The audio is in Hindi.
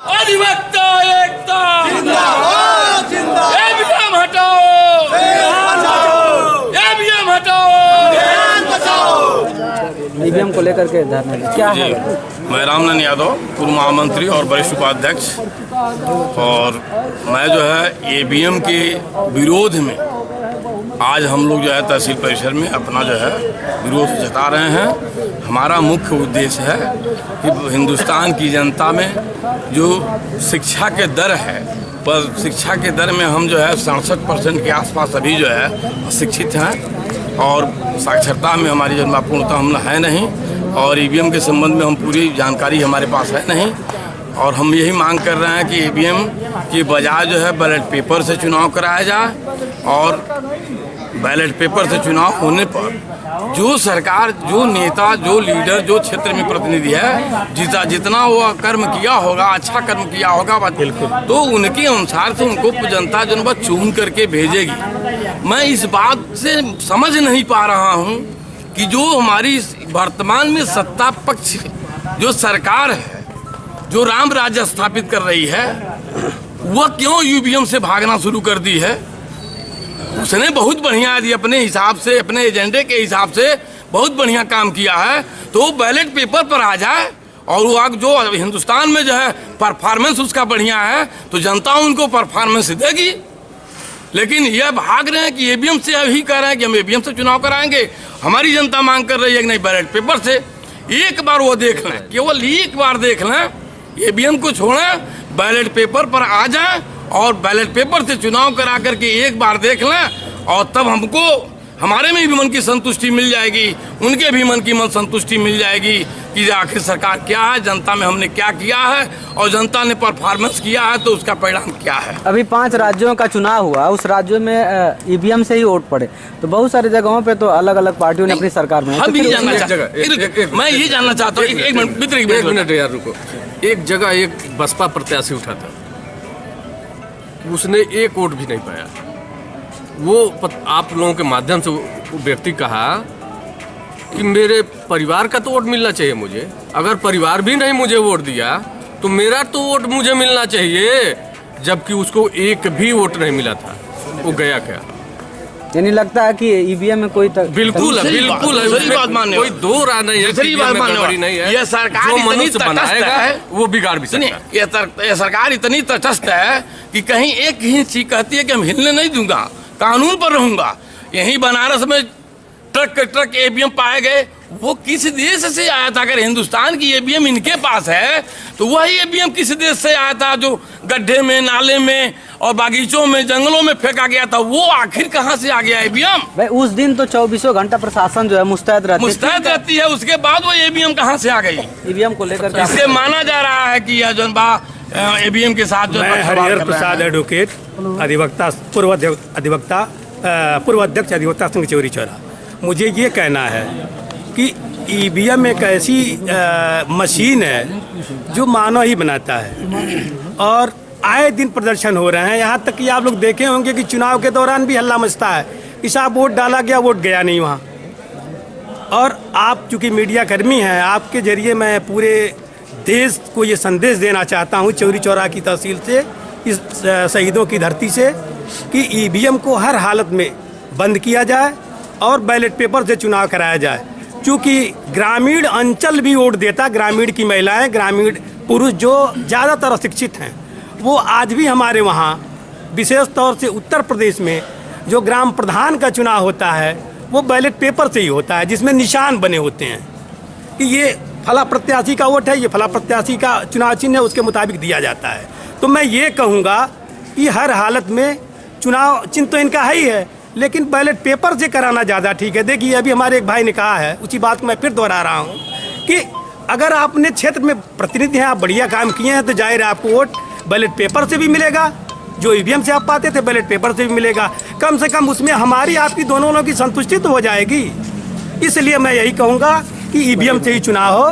अधिवक्ता एकता जिंदाबाद जिंदाबाद। ईवीएम हटाओ, ईवीएम हटाओ, ईवीएम को लेकर के धरना क्या है? मैं रामनंद यादव, पूर्व महामंत्री और वरिष्ठ उपाध्यक्ष, और मैं जो है ईवीएम के विरोध में आज हम लोग जो है तहसील परिसर में अपना जो है विरोध जता रहे हैं। हमारा मुख्य उद्देश्य है कि हिंदुस्तान की जनता में जो शिक्षा के दर है, पर शिक्षा के दर में हम जो है 67% के आसपास अभी जो है शिक्षित हैं, और साक्षरता में हमारी जनता पूर्णतः हम है नहीं, और ईवीएम के संबंध में हम पूरी जानकारी हमारे पास है नहीं। और हम यही मांग कर रहे हैं कि ईवीएम की बजाय जो है बैलेट पेपर से चुनाव कराया जाए, और बैलेट पेपर से चुनाव होने पर जो सरकार, जो नेता, जो लीडर, जो क्षेत्र में प्रतिनिधि है, जितना वो कर्म किया होगा, अच्छा कर्म किया होगा, तो उनके अनुसार से उनको जनता जनता चुन करके भेजेगी। मैं इस बात से समझ नहीं पा रहा हूँ कि जो हमारी वर्तमान में सत्ता पक्ष जो सरकार है, जो राम राज्य स्थापित कर रही है, वह क्यों ईवीएम से भागना शुरू कर दी है? उसने बहुत बढ़िया यदि अपने हिसाब से, अपने एजेंडे के हिसाब से बहुत बढ़िया काम किया है, तो बैलेट पेपर पर आ जाए, और वो जो हिंदुस्तान में जो है परफॉर्मेंस उसका बढ़िया है तो जनता उनको परफॉर्मेंस देगी। लेकिन यह भाग रहे हैं कि ईवीएम से अभी कह रहे हैं कि हम ईवीएम से चुनाव कराएंगे। हमारी जनता मांग कर रही है कि नहीं, बैलेट पेपर से। एक बार वो देख लें, केवल एक बार देख लें, ईवीएम को छोड़ें, बैलेट पेपर पर आ जाएं और बैलेट पेपर से चुनाव करा करके एक बार देख लें, और तब हमको हमारे में भी मन की संतुष्टि मिल जाएगी, उनके भी मन की संतुष्टि मिल जाएगी कि आखिर सरकार क्या है, जनता में हमने क्या किया है, और जनता ने परफॉर्मेंस किया है तो उसका परिणाम क्या है। अभी 5 राज्यों का चुनाव हुआ, उस राज्यों में ईवीएम से ही वोट पड़े, तो बहुत सारी जगहों पे तो अलग अलग पार्टियों ने अपनी सरकार में। हम भी जानना चाहते हैं, मैं ये जानना चाहता हूँ, एक मिनट यार रुको। एक जगह एक बसपा प्रत्याशी उठा था, उसने एक वोट भी नहीं पाया। वो आप लोगों के माध्यम से वो व्यक्ति कहा कि मेरे परिवार का तो वोट मिलना चाहिए मुझे, अगर परिवार भी नहीं मुझे वोट दिया तो मेरा तो वोट मुझे मिलना चाहिए, जबकि उसको एक भी वोट नहीं मिला था। वो गया क्या? यानी लगता है कि ईवीएम में कोई बिल्कुल सही बात मानने, कोई दो राय नहीं है, सही बात मानने नहीं है। यह सरकार इतनी तटस्थ है, वो बिगाड़ भी सकता है। ये सरकार इतनी तटस्थ है कि कहीं एक ही चीज कहती है कि हम हिलने नहीं दूंगा, कानून पर रहूंगा। यहीं बनारस में ट्रक ईवीएम पाए गए, वो किस देश से आया था? अगर हिंदुस्तान की ईवीएम इनके पास है तो वही ईवीएम किस देश से आया था जो गड्ढे में, नाले में और बागीचों में, जंगलों में फेंका गया था? वो आखिर कहां से आ गया ईवीएम? भाई उस दिन तो 24 घंटा प्रशासन जो है मुस्तैद रहती है, उसके बाद वो ईवीएम कहां से आ गई? ईवीएम को लेकर इससे माना जा रहा है कि यह जनता ईवीएम के साथ जो हरिहर प्रसाद एडवोकेट, अधिवक्ता, पूर्व अध्यक्ष अधिवक्ता संघ चौरी चौरा। मुझे ये कहना है कि ईवीएम एक ऐसी मशीन है जो मानव ही बनाता है, और आए दिन प्रदर्शन हो रहे हैं। यहाँ तक कि आप लोग देखे होंगे कि चुनाव के दौरान भी हल्ला मचता है कि साहब वोट डाला गया, वोट गया नहीं वहाँ। और आप चूँकि मीडिया कर्मी हैं, आपके जरिए मैं पूरे देश को ये संदेश देना चाहता हूँ, चौरी चौरा की तहसील से, इस शहीदों की धरती से, कि ईवीएम को हर हालत में बंद किया जाए और बैलेट पेपर से चुनाव कराया जाए। क्योंकि ग्रामीण अंचल भी वोट देता, ग्रामीण की महिलाएं, ग्रामीण पुरुष जो ज़्यादातर अशिक्षित हैं, वो आज भी हमारे वहाँ, विशेष तौर से उत्तर प्रदेश में जो ग्राम प्रधान का चुनाव होता है वो बैलेट पेपर से ही होता है, जिसमें निशान बने होते हैं कि ये फला प्रत्याशी का वोट है, ये फला प्रत्याशी का चुनाव चिन्ह है, उसके मुताबिक दिया जाता है। तो मैं ये कहूँगा कि हर हालत में चुनाव चिन्ह तो इनका है ही है, लेकिन बैलेट पेपर से कराना ज़्यादा ठीक है। देखिए अभी हमारे एक भाई ने कहा है, उसी बात को मैं फिर दोहरा रहा हूँ कि अगर आप अपने क्षेत्र में प्रतिनिधि हैं, आप बढ़िया काम किए हैं, तो जाहिर है आपको वोट बैलेट पेपर से भी मिलेगा, जो ईवीएम से आप पाते थे बैलेट पेपर से भी मिलेगा। कम से कम उसमें हमारी आपकी दोनों लोगों की संतुष्टि तो हो जाएगी। इसलिए मैं यही कहूँगा कि ईवीएम से ही चुनाव हो,